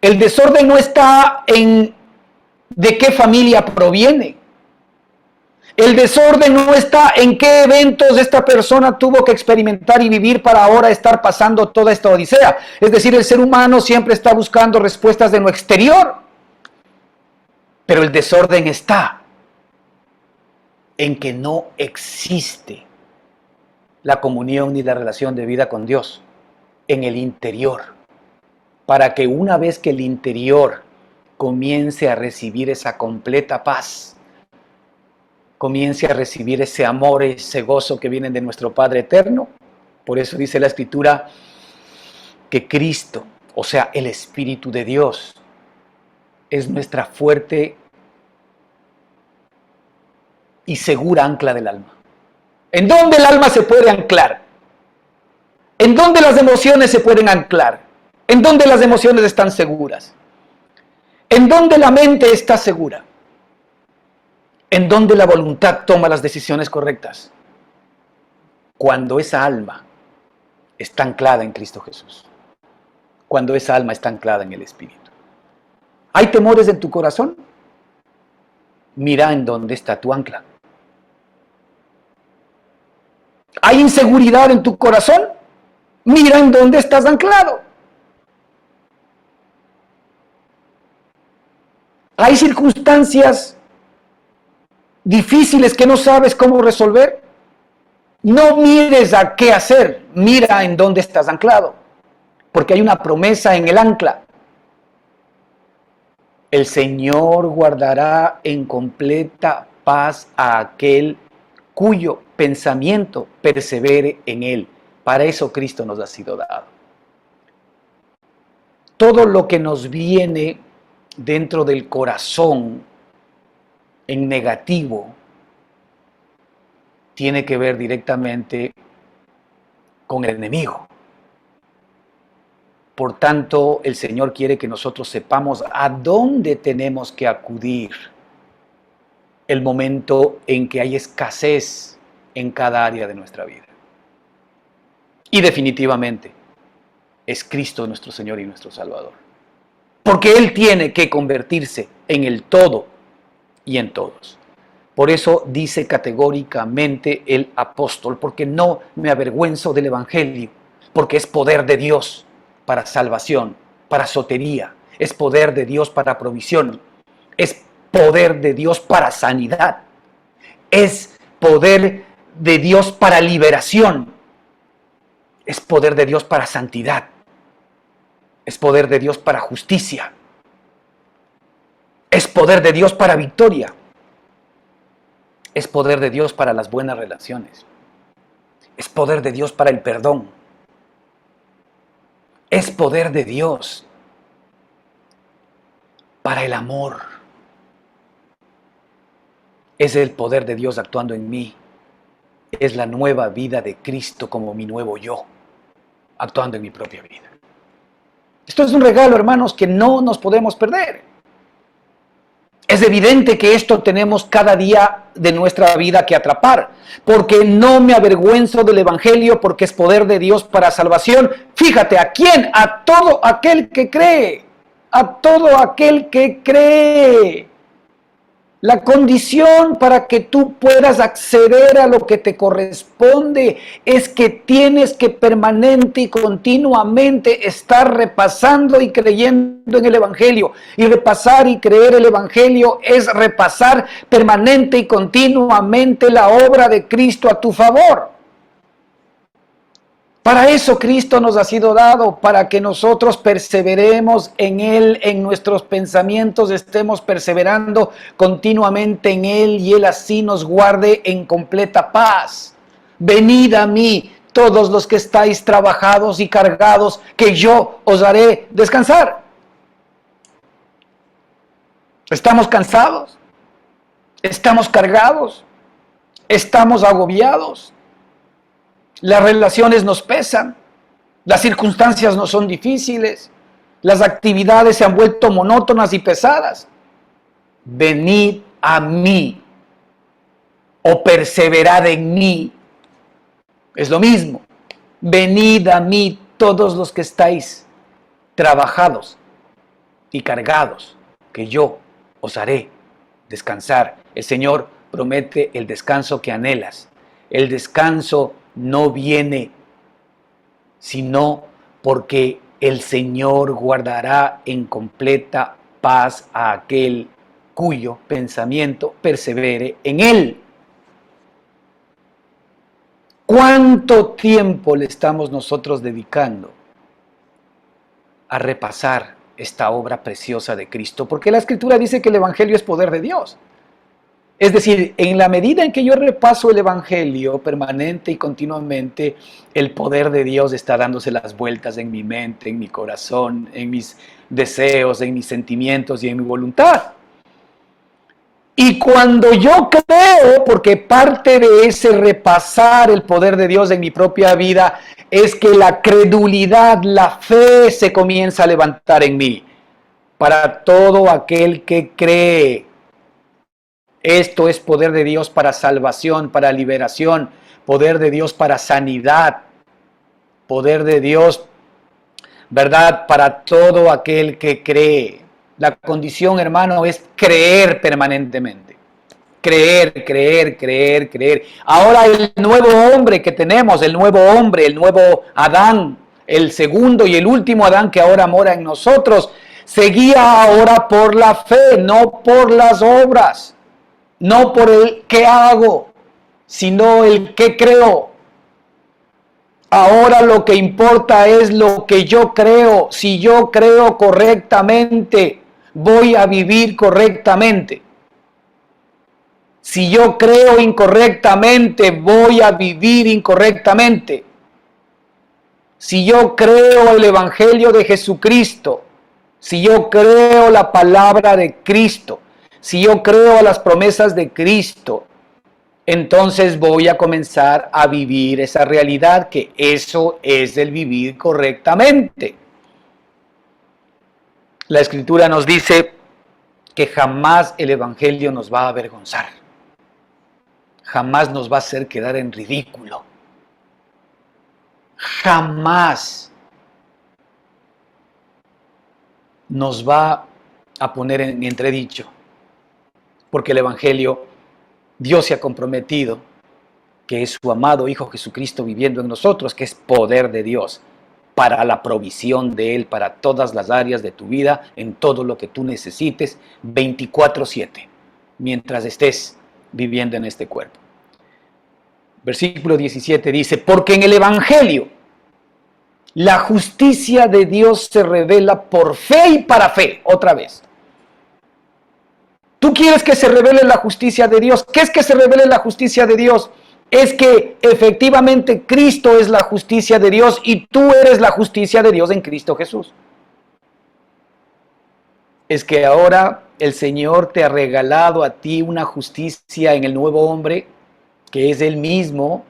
El desorden no está en de qué familia proviene. El desorden no está en qué eventos esta persona tuvo que experimentar y vivir para ahora estar pasando toda esta odisea. Es decir, el ser humano siempre está buscando respuestas de lo exterior. Pero el desorden está en que no existe la comunión ni la relación de vida con Dios en el interior. Para que una vez que el interior comience a recibir esa completa paz, comience a recibir ese amor, ese gozo que vienen de nuestro Padre eterno. Por eso dice la Escritura que Cristo, o sea, el Espíritu de Dios, es nuestra fuerte y segura ancla del alma. ¿En dónde el alma se puede anclar? ¿En dónde las emociones se pueden anclar? ¿En dónde las emociones están seguras? ¿En dónde la mente está segura? ¿En dónde la voluntad toma las decisiones correctas? Cuando esa alma está anclada en Cristo Jesús. Cuando esa alma está anclada en el Espíritu. ¿Hay temores en tu corazón? Mira en dónde está tu ancla. ¿Hay inseguridad en tu corazón? Mira en dónde estás anclado. ¿Hay circunstancias difíciles que no sabes cómo resolver? No mires a qué hacer, mira en dónde estás anclado, porque hay una promesa en el ancla. El Señor guardará en completa paz a aquel cuyo pensamiento persevere en Él. Para eso Cristo nos ha sido dado. Todo lo que nos viene dentro del corazón en negativo tiene que ver directamente con el enemigo. Por tanto, el Señor quiere que nosotros sepamos a dónde tenemos que acudir el momento en que hay escasez en cada área de nuestra vida. Y definitivamente es Cristo nuestro Señor y nuestro Salvador. Porque Él tiene que convertirse en el todo y en todos. Por eso dice categóricamente el apóstol, porque no me avergüenzo del Evangelio, porque es poder de Dios para salvación, para sotería, es poder de Dios para provisión, es poder de Dios para sanidad, es poder de Dios para liberación, es poder de Dios para santidad, es poder de Dios para justicia, es poder de Dios para victoria, es poder de Dios para las buenas relaciones. Es poder de Dios para el perdón. Es poder de Dios para el amor. Es el poder de Dios actuando en mí. Es la nueva vida de Cristo como mi nuevo yo, actuando en mi propia vida. Esto es un regalo, hermanos, que no nos podemos perder. Es evidente que esto tenemos cada día de nuestra vida que atrapar, porque no me avergüenzo del Evangelio, porque es poder de Dios para salvación. Fíjate, ¿a quién? A todo aquel que cree. A todo aquel que cree. La condición para que tú puedas acceder a lo que te corresponde es que tienes que permanente y continuamente estar repasando y creyendo en el Evangelio. Y repasar y creer el Evangelio es repasar permanente y continuamente la obra de Cristo a tu favor. Para eso Cristo nos ha sido dado, para que nosotros perseveremos en Él, en nuestros pensamientos estemos perseverando continuamente en Él y Él así nos guarde en completa paz. Venid a mí todos los que estáis trabajados y cargados, que yo os haré descansar. ¿Estamos cansados? ¿Estamos cargados? ¿Estamos agobiados? Las relaciones nos pesan, las circunstancias no son difíciles, las actividades se han vuelto monótonas y pesadas. Venid a mí o perseverad en mí. Es lo mismo. Venid a mí todos los que estáis trabajados y cargados, que yo os haré descansar. El Señor promete el descanso que anhelas. El descanso no viene sino porque el Señor guardará en completa paz a aquel cuyo pensamiento persevere en Él. ¿Cuánto tiempo le estamos nosotros dedicando a repasar esta obra preciosa de Cristo? Porque la Escritura dice que el Evangelio es poder de Dios. Es decir, en la medida en que yo repaso el Evangelio permanente y continuamente, el poder de Dios está dándose las vueltas en mi mente, en mi corazón, en mis deseos, en mis sentimientos y en mi voluntad. Y cuando yo creo, porque parte de ese repasar el poder de Dios en mi propia vida, es que la credulidad, la fe se comienza a levantar en mí. Para todo aquel que cree. Esto es poder de Dios para salvación, para liberación, poder de Dios para sanidad, poder de Dios, ¿verdad? Para todo aquel que cree. La condición, hermano, es creer permanentemente. Creer, creer, creer, creer. Ahora el nuevo hombre que tenemos, el nuevo hombre, el nuevo Adán, el segundo y el último Adán que ahora mora en nosotros, se guía ahora por la fe, no por las obras. No por el qué hago, sino el qué creo. Ahora lo que importa es lo que yo creo. Si yo creo correctamente, voy a vivir correctamente. Si yo creo incorrectamente, voy a vivir incorrectamente. Si yo creo el Evangelio de Jesucristo, si yo creo la palabra de Cristo, si yo creo a las promesas de Cristo, entonces voy a comenzar a vivir esa realidad, que eso es el vivir correctamente. La Escritura nos dice que jamás el Evangelio nos va a avergonzar. Jamás nos va a hacer quedar en ridículo. Jamás nos va a poner en entredicho. Porque el Evangelio, Dios se ha comprometido, que es su amado Hijo Jesucristo viviendo en nosotros, que es poder de Dios para la provisión de Él, para todas las áreas de tu vida, en todo lo que tú necesites, 24/7, mientras estés viviendo en este cuerpo. Versículo 17 dice, porque en el Evangelio la justicia de Dios se revela por fe y para fe, otra vez. ¿Tú quieres que se revele la justicia de Dios? ¿Qué es que se revele la justicia de Dios? es que efectivamente Cristo es la justicia de Dios y tú eres la justicia de Dios en Cristo Jesús. Es que ahora el Señor te ha regalado a ti una justicia en el nuevo hombre, que es Él mismo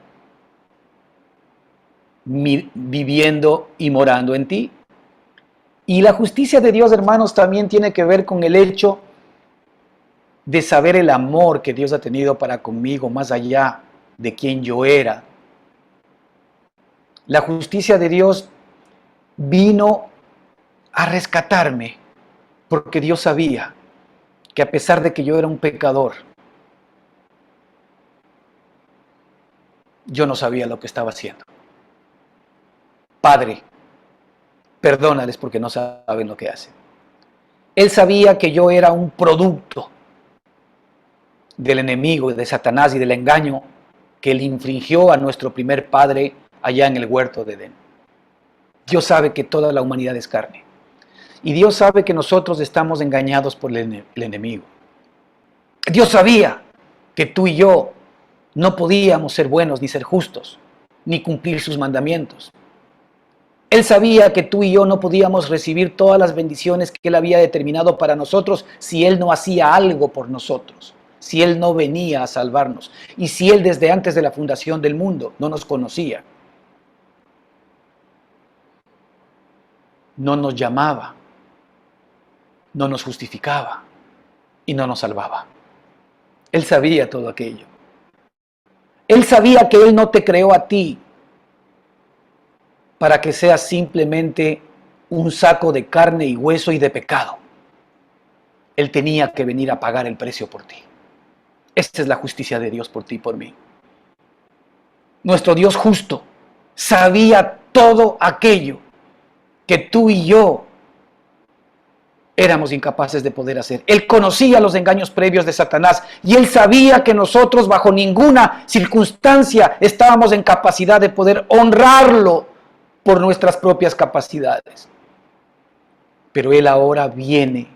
viviendo y morando en ti. Y la justicia de Dios, hermanos, también tiene que ver con el hecho de saber el amor que Dios ha tenido para conmigo, más allá de quien yo era. La justicia de Dios vino a rescatarme, porque Dios sabía que a pesar de que yo era un pecador, yo no sabía lo que estaba haciendo. Padre, perdónales porque no saben lo que hacen. Él sabía que yo era un producto del enemigo, de Satanás y del engaño que él infringió a nuestro primer padre allá en el huerto de Edén. Dios sabe que toda la humanidad es carne. Y Dios sabe que nosotros estamos engañados por el enemigo. Dios sabía que tú y yo no podíamos ser buenos, ni ser justos, ni cumplir sus mandamientos. Él sabía que tú y yo no podíamos recibir todas las bendiciones que Él había determinado para nosotros si Él no hacía algo por nosotros, si Él no venía a salvarnos y si Él desde antes de la fundación del mundo no nos conocía, no nos llamaba, no nos justificaba y no nos salvaba. Él sabía todo aquello. Él sabía que Él no te creó a ti para que seas simplemente un saco de carne y hueso y de pecado. Él tenía que venir a pagar el precio por ti. Esta es la justicia de Dios por ti y por mí. Nuestro Dios justo sabía todo aquello que tú y yo éramos incapaces de poder hacer. Él conocía los engaños previos de Satanás y Él sabía que nosotros bajo ninguna circunstancia estábamos en capacidad de poder honrarlo por nuestras propias capacidades. Pero Él ahora viene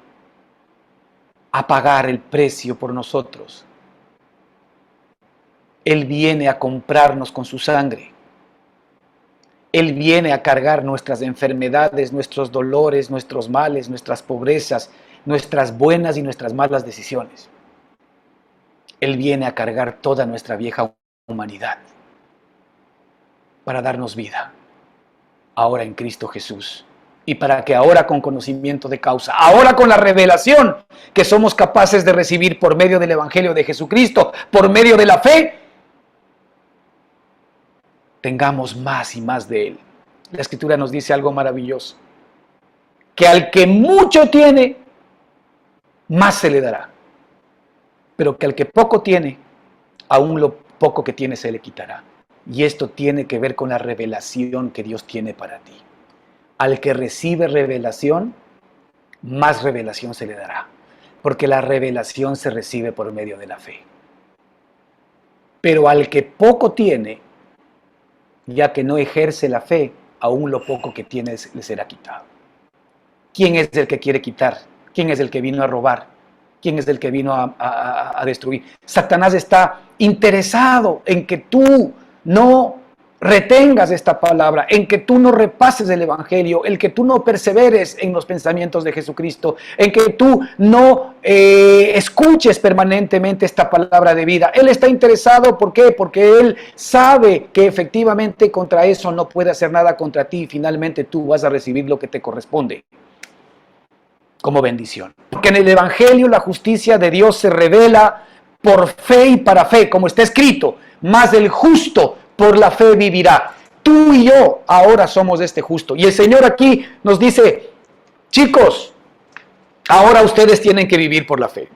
a pagar el precio por nosotros. Él viene a comprarnos con su sangre. Él viene a cargar nuestras enfermedades, nuestros dolores, nuestros males, nuestras pobrezas, nuestras buenas y nuestras malas decisiones. Él viene a cargar toda nuestra vieja humanidad para darnos vida, ahora en Cristo Jesús. Y para que ahora con conocimiento de causa, ahora con la revelación que somos capaces de recibir por medio del Evangelio de Jesucristo, por medio de la fe, tengamos más y más de Él. La Escritura nos dice algo maravilloso, que al que mucho tiene, más se le dará, pero que al que poco tiene, aún lo poco que tiene se le quitará. Y esto tiene que ver con la revelación que Dios tiene para ti. Al que recibe revelación, más revelación se le dará, porque la revelación se recibe por medio de la fe. Pero al que poco tiene, ya que no ejerce la fe, aún lo poco que tiene le será quitado. ¿Quién es el que quiere quitar? ¿Quién es el que vino a robar? ¿Quién es el que vino a destruir? Satanás está interesado en que tú no retengas esta palabra, en que tú no repases el Evangelio, en que tú no perseveres en los pensamientos de Jesucristo, en que tú no escuches permanentemente esta palabra de vida. Él está interesado, ¿por qué? Porque Él sabe que efectivamente contra eso no puede hacer nada contra ti y finalmente tú vas a recibir lo que te corresponde como bendición. Porque en el Evangelio la justicia de Dios se revela por fe y para fe, como está escrito, mas el justo por la fe vivirá. Tú y yo ahora somos este justo. Y el Señor aquí nos dice, chicos, ahora ustedes tienen que vivir por la fe.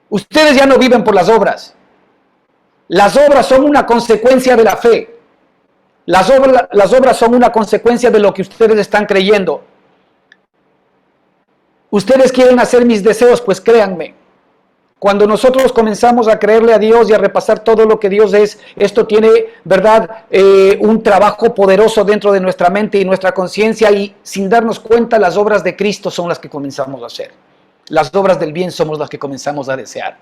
Ustedes ya no viven por las obras. Las obras son una consecuencia de la fe. Las obras son una consecuencia de lo que ustedes están creyendo. Ustedes quieren hacer mis deseos, pues créanme. Cuando nosotros comenzamos a creerle a Dios y a repasar todo lo que Dios es, esto tiene, ¿verdad?, un trabajo poderoso dentro de nuestra mente y nuestra conciencia, y sin darnos cuenta las obras de Cristo son las que comenzamos a hacer. Las obras del bien somos las que comenzamos a desear.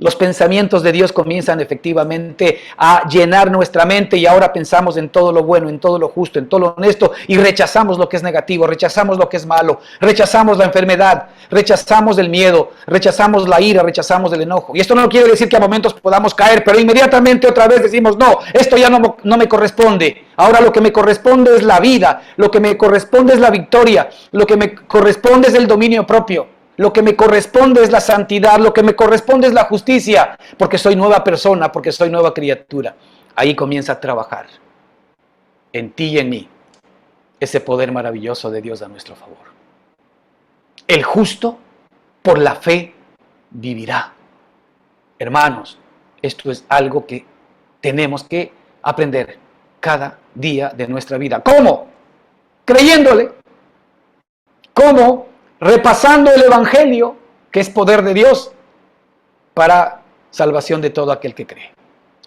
Los pensamientos de Dios comienzan efectivamente a llenar nuestra mente y ahora pensamos en todo lo bueno, en todo lo justo, en todo lo honesto y rechazamos lo que es negativo, rechazamos lo que es malo, rechazamos la enfermedad, rechazamos el miedo, rechazamos la ira, rechazamos el enojo. Y esto no quiere decir que a momentos podamos caer, pero inmediatamente otra vez decimos, no, esto ya no me corresponde. Ahora lo que me corresponde es la vida, lo que me corresponde es la victoria, lo que me corresponde es el dominio propio. Lo que me corresponde es la santidad, lo que me corresponde es la justicia, porque soy nueva persona, porque soy nueva criatura. Ahí comienza a trabajar en ti y en mí ese poder maravilloso de Dios a nuestro favor. El justo por la fe vivirá. Hermanos, esto es algo que tenemos que aprender cada día de nuestra vida. ¿Cómo? Creyéndole. ¿Cómo? Repasando el Evangelio, que es poder de Dios para salvación de todo aquel que cree.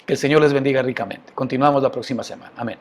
Que el Señor les bendiga ricamente. Continuamos la próxima semana. Amén.